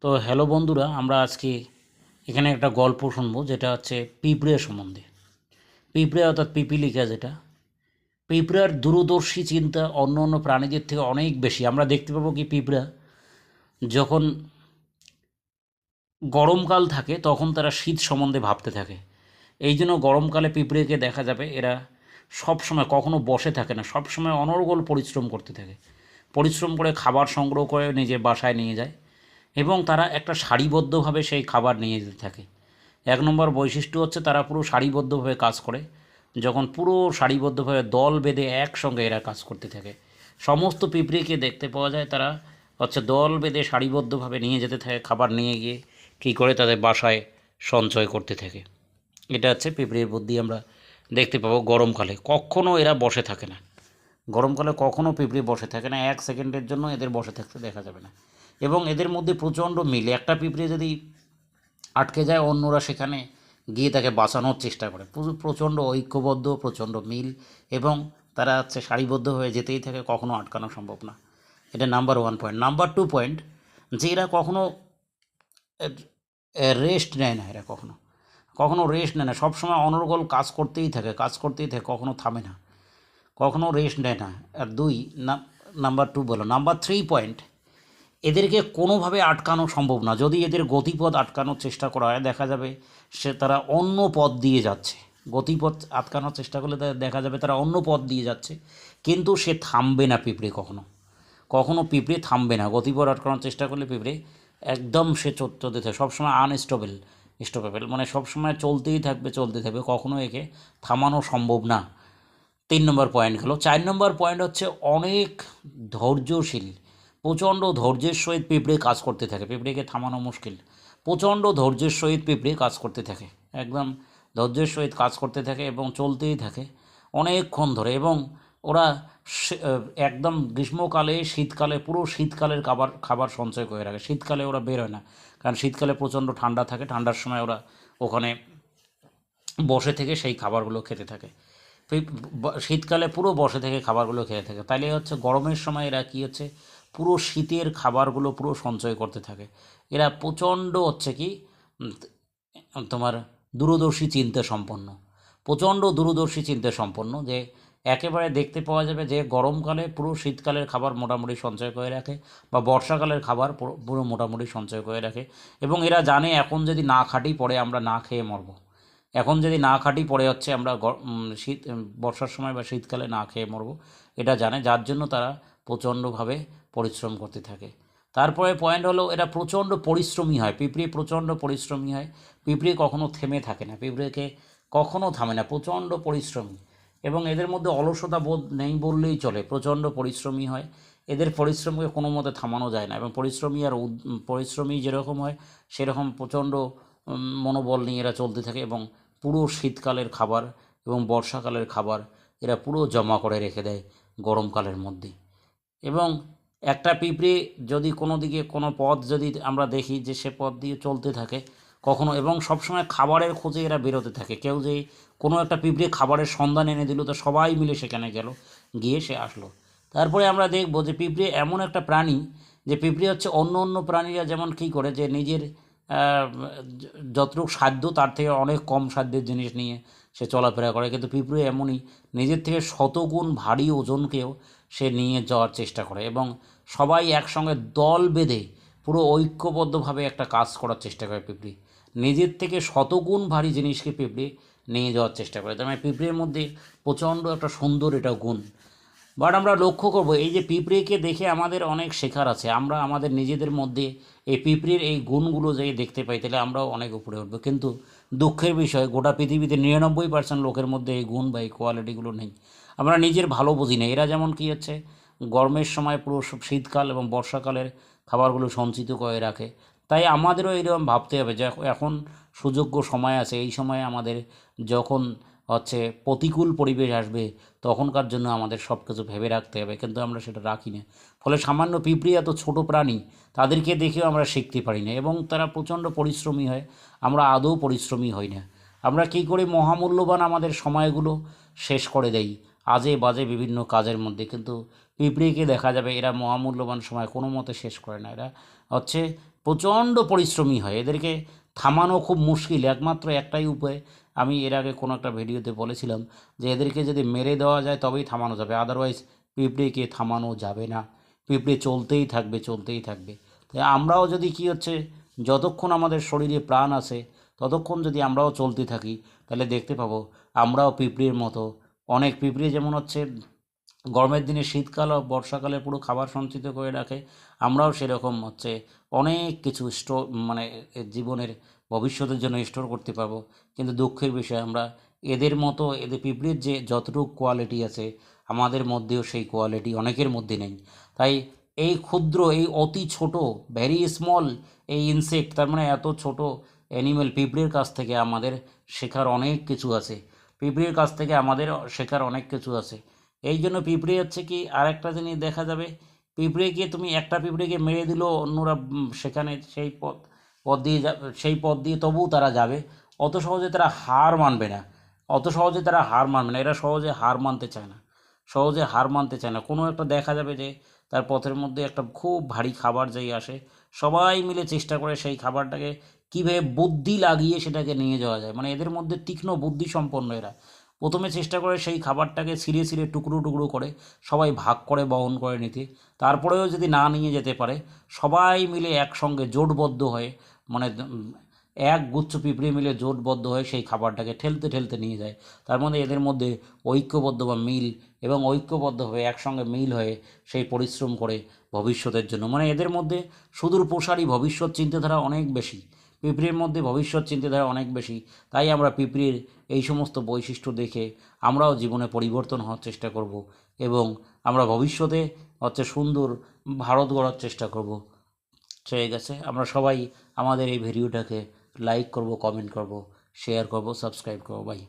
তো হ্যালো বন্ধুরা, আমরা আজকে এখানে একটা গল্প শুনবো যেটা হচ্ছে পিঁপড়ে সম্বন্ধে। পিঁপড়ে অর্থাৎ পিপিলিকা, যেটা পিঁপড়ার দূরদর্শী চিন্তা অন্য অন্য প্রাণীদের থেকে অনেক বেশি। আমরা দেখতে পাবো কি পিঁপড়া যখন গরমকাল থাকে তখন তারা শীত সম্বন্ধে ভাবতে থাকে। এই জন্য গরমকালে পিঁপড়েকে দেখা যাবে এরা সব সময় কখনো বসে থাকে না, সব সময় অনর্গল পরিশ্রম করতে থাকে। পরিশ্রম করে খাবার সংগ্রহ করে নিজের বাসায় নিয়ে যায় এবং তারা একটা সারিবদ্ধভাবে সেই খাবার নিয়ে যেতে থাকে। এক নম্বর বৈশিষ্ট্য হচ্ছে তারা পুরো সারিবদ্ধভাবে কাজ করে। যখন পুরো সারিবদ্ধভাবে দল বেঁধে একসঙ্গে এরা কাজ করতে থাকে, সমস্ত পিঁপড়েকে দেখতে পাওয়া যায় তারা হচ্ছে দল বেঁধে সারিবদ্ধভাবে নিয়ে যেতে থাকে, খাবার নিয়ে গিয়ে কী করে তাদের বাসায় সঞ্চয় করতে থাকে। এটা হচ্ছে পিঁপড়ের বুদ্ধি। আমরা দেখতে পাবো গরমকালে কখনও এরা বসে থাকে না। গরমকালে কখনও পিঁপড়ে বসে থাকে না, এক সেকেন্ডের জন্য এদের বসে থাকতে দেখা যাবে না। এবং এদের মধ্যে প্রচণ্ড মিল। একটা পিঁপড়ে যদি আটকে যায়, অন্যরা সেখানে গিয়ে তাকে বাঁচানোর চেষ্টা করে। প্রচণ্ড ঐক্যবদ্ধ, প্রচণ্ড মিল, এবং তারা হচ্ছে সারিবদ্ধ হয়ে যেতেই থাকে, কখনো আটকানো সম্ভব না। এটা নাম্বার 1 পয়েন্ট। নাম্বার 2 পয়েন্ট, যে এরা কখনো রেস্ট নেয় না। এরা কখনো কখনো রেস্ট নেয় না, সবসময় অনর্গল কাজ করতেই থাকে, কাজ করতেই থাকে, কখনো থামে না, কখনো রেস্ট নেয় না। আর নাম্বার 2 বলো। নাম্বার 3 পয়েন্ট, এদেরকে কোনোভাবে আটকানো সম্ভব না। যদি এদের গতিপথ আটকানোর চেষ্টা করা হয়, দেখা যাবে তারা অন্য পথ দিয়ে যাচ্ছে। গতিপথ আটকানোর চেষ্টা করলে দেখা যাবে তারা অন্য পথ দিয়ে যাচ্ছে, কিন্তু সে থামবে না। পিঁপড়ে কখনো কখনো পিঁপড়ে থামবে না। গতিপথ আটকানোর চেষ্টা করলে পিঁপড়ে একদম সে চলতে থাকে, সবসময় স্টপেবল, মানে সবসময় চলতেই থাকবে, কখনো একে থামানো সম্ভব না। 3 নম্বর পয়েন্ট গেল। 4 নম্বর পয়েন্ট হচ্ছে অনেক ধৈর্যশীল। প্রচণ্ড ধৈর্যের সহিত পিঁপড়ে কাজ করতে থাকে, পিঁপড়েকে থামানো মুশকিল। প্রচণ্ড ধৈর্যের সহিত পিঁপড়ে কাজ করতে থাকে, একদম ধৈর্যের সহিত কাজ করতে থাকে এবং চলতেই থাকে অনেকক্ষণ ধরে। এবং ওরা একদম গ্রীষ্মকালে, শীতকালে, পুরো শীতকালের খাবার সঞ্চয় করে রাখে। শীতকালে ওরা বের হয় না, কারণ শীতকালে প্রচণ্ড ঠান্ডা থাকে, ঠান্ডার সময় ওরা ওখানে বসে থেকে সেই খাবারগুলো খেতে থাকে। শীতকালে পুরো বসে থেকে খাবারগুলো খেয়ে থাকে। তাইলে হচ্ছে গরমের সময় এরা কী হচ্ছে, পুরো শীতের খাবারগুলো পুরো সঞ্চয় করতে থাকে। এরা প্রচণ্ড হচ্ছে কি তোমার দূরদর্শী চিন্তা সম্পন্ন, প্রচণ্ড দূরদর্শী চিন্তা সম্পন্ন, যে একেবারে দেখতে পাওয়া যাবে যে গরমকালে পুরো শীতকালের খাবার মোটামুটি সঞ্চয় করে রাখে, বা বর্ষাকালের খাবার পুরো মোটামুটি সঞ্চয় করে রাখে। এবং এরা জানে এখন যদি না খাটি পরে আমরা না খেয়ে মরব। এখন যদি না খাটি পরে হচ্ছে আমরা বর্ষার সময় বা শীতকালে না খেয়ে মরব, এটা জানে, যার জন্য তারা প্রচণ্ডভাবে পরিশ্রম করতে থাকে। তারপরে পয়েন্ট হলো এরা প্রচণ্ড পরিশ্রমী হয়। পিঁপড়ে প্রচণ্ড পরিশ্রমী হয়। পিঁপড়ে কখনো থেমে থাকে না, পিঁপড়েকে কখনো থামে না, প্রচণ্ড পরিশ্রমী। এবং এদের মধ্যে অলসতা বোধ নেই বললেই চলে, প্রচণ্ড পরিশ্রমী হয়। এদের পরিশ্রমকে কোনো মতে থামানো যায় না। এবং পরিশ্রমী যেরকম হয় সেরকম প্রচণ্ড মনোবল নিয়ে এরা চলতে থাকে। এবং পুরো শীতকালের খাবার এবং বর্ষাকালের খাবার এরা পুরো জমা করে রেখে দেয় গরমকালের মধ্যে। এবং একটা পিঁপড়ে যদি কোনো দিকে কোনো পথ যদি আমরা দেখি যে সে পথ দিয়ে চলতে থাকে কখনো, এবং সবসময় খাবারের খোঁজে এরা বেরোতে থাকে। কেউ যে কোনো একটা পিঁপড়ে খাবারের সন্ধান এনে দিল, তো সবাই মিলে সেখানে গেল, গিয়ে সে আসলো। তারপরে আমরা দেখব যে পিঁপড়ে এমন একটা প্রাণী, যে পিঁপড়ে হচ্ছে অন্য অন্য প্রাণীরা যেমন কী করে, যে নিজের যতটুকু সাধ্য তার থেকে অনেক কম সাধ্যের জিনিস নিয়ে সে চলাফেরা করে, কিন্তু পিঁপড়ে এমনই, নিজের থেকে শতগুণ ভারী ওজনকেও সে নিয়ে যাওয়ার চেষ্টা করে। এবং সবাই একসঙ্গে দল বেঁধে পুরো ঐক্যবদ্ধভাবে একটা কাজ করার চেষ্টা করে পিঁপড়ে। নিজের থেকে শতগুণ ভারী জিনিসকে পিঁপড়ে নিয়ে যাওয়ার চেষ্টা করে। তার মানে পিঁপড়ের মধ্যে প্রচণ্ড একটা সুন্দর এটা গুণ। বাট আমরা লক্ষ্য করব এই যে পিঁপড়েকে দেখে আমাদের অনেক শেখার আছে। আমরা আমাদের নিজেদের মধ্যে এই পিঁপড়ের এই গুণগুলো যদি দেখতে পাই, তাহলে আমরাও অনেক উপরে উঠবো। কিন্তু দুঃখের বিষয়, গোটা পৃথিবীতে 99% লোকের মধ্যে এই গুণ বা এই কোয়ালিটিগুলো নেই। আমরা নিজের ভালো বুঝি না। এরা যেমন কী হচ্ছে, গরমের সময় পুরো শীতকাল এবং বর্ষাকালের খাবারগুলো সঞ্চিত করে রাখে। তাই আমাদেরও এরকম ভাবতে হবে যে এখন সুযোগ্য সময় আছে, এই সময়ে আমাদের যখন হচ্ছে প্রতিকূল পরিবেশ আসবে, তখনকার জন্য আমাদের সব কিছু ভেবে রাখতে হবে, কিন্তু আমরা সেটা রাখি না। ফলে সামান্য পিঁপড়ে এত ছোট প্রাণী, তাদেরকে দেখেও আমরা শিখতে পারি না। এবং তারা প্রচণ্ড পরিশ্রমী হয়, আমরা আদৌ পরিশ্রমী হই না। আমরা কী করে মহামূল্যবান আমাদের সময়গুলো শেষ করে দেই আজে বাজে বিভিন্ন কাজের মধ্যে। কিন্তু পিঁপড়েকে দেখা যাবে এরা মহামূল্যবান সময় কোনো মতে শেষ করে না। এরা হচ্ছে প্রচণ্ড পরিশ্রমী হয়, এদেরকে থামানো খুব মুশকিল। একমাত্র একটাই উপায়, আমি এর আগে কোনো একটা ভিডিওতে বলেছিলাম যে এদেরকে যদি মেরে দেওয়া যায় তবেই থামানো যাবে, আদারওয়াইজ পিঁপড়েকে থামানো যাবে না। পিঁপড়ে চলতেই থাকবে, চলতেই থাকবে। তাই আমরাও যদি কি হচ্ছে, যতক্ষণ আমাদের শরীরে প্রাণ আছে ততক্ষণ যদি আমরাও চলতে থাকি, তাহলে দেখতে পাবো আমরাও পিঁপড়ের মতো অনেক, পিঁপড়ে যেমন হচ্ছে গরমের দিনে শীতকাল ও বর্ষাকালে পুরো খাবার সঞ্চিত করে রাখে, আমরাও সেরকম হচ্ছে অনেক কিছু স্টোর মানে জীবনের ভবিষ্যতের জন্য স্টোর করতে পারবো। কিন্তু দুঃখের বিষয়, আমরা এদের মতো, এদের পিঁপড়ের যে যতটুকু কোয়ালিটি আছে আমাদের মধ্যেও সেই কোয়ালিটি অনেকের মধ্যে নেই। তাই এই ক্ষুদ্র, এই অতি ছোট, ভেরি স্মল এই ইনসেক্ট, তার মানে এত ছোট অ্যানিমেল, পিঁপড়ের কাছ থেকে আমাদের শেখার অনেক কিছু আছে। পিঁপড়ের কাছ থেকে আমাদের শেখার অনেক কিছু আছে। এই জন্য পিঁপড়ে হচ্ছে কি, আরেকটা জিনিস দেখা যাবে, পিঁপড়েকে তুমি একটা পিঁপড়েকে মেরে দিল, অন্যরা সেখানে সেই পথ পথ দিয়ে সেই পথ দিয়ে তবুও তারা যাবে। অত সহজে তারা হার মানবে না, অত সহজে তারা হার মানবে না, এরা সহজে হার মানতে চায় না, সহজে হার মানতে চায় না। কোনো একটা দেখা যাবে যে তার পথের মধ্যে একটা খুব ভারী খাবার যেই আসে, সবাই মিলে চেষ্টা করে সেই খাবারটাকে কীভাবে বুদ্ধি লাগিয়ে সেটাকে নিয়ে যাওয়া যায়। মানে এদের মধ্যে তীক্ষ্ণ বুদ্ধি সম্পন্ন এরা। প্রথমে চেষ্টা করে সেই খাবারটাকে ছিঁড়ে ছিঁড়ে টুকরো টুকরো করে সবাই ভাগ করে বহন করে নিতে। তারপরেও যদি না নিয়ে যেতে পারে, সবাই মিলে একসঙ্গে জোটবদ্ধ হয়ে, মানে এক গুচ্ছ পিঁপড়ে মিলে জোটবদ্ধ হয়ে সেই খাবারটাকে ঠেলতে ঠেলতে নিয়ে যায়। তার মধ্যে এদের মধ্যে ঐক্যবদ্ধ বা মিল, এবং ঐক্যবদ্ধভাবে একসঙ্গে মিল হয়ে সেই পরিশ্রম করে ভবিষ্যতের জন্য। মানে এদের মধ্যে সুদূর প্রসারী ভবিষ্যৎ চিন্তাধারা অনেক বেশি, পিঁপড়ের মধ্যে ভবিষ্যৎ চিন্তাধারা অনেক বেশি। তাই আমরা পিঁপড়ের এই সমস্ত বৈশিষ্ট্য দেখে আমরাও জীবনে পরিবর্তন হওয়ার চেষ্টা করব, এবং আমরা ভবিষ্যতে হচ্ছে সুন্দর ভারত গড়ার চেষ্টা করব। ঠিক আছে, আমরা সবাই আমাদের এই ভিডিওটাকে লাইক করব, কমেন্ট করব, শেয়ার করব, সাবস্ক্রাইব করব। বাই।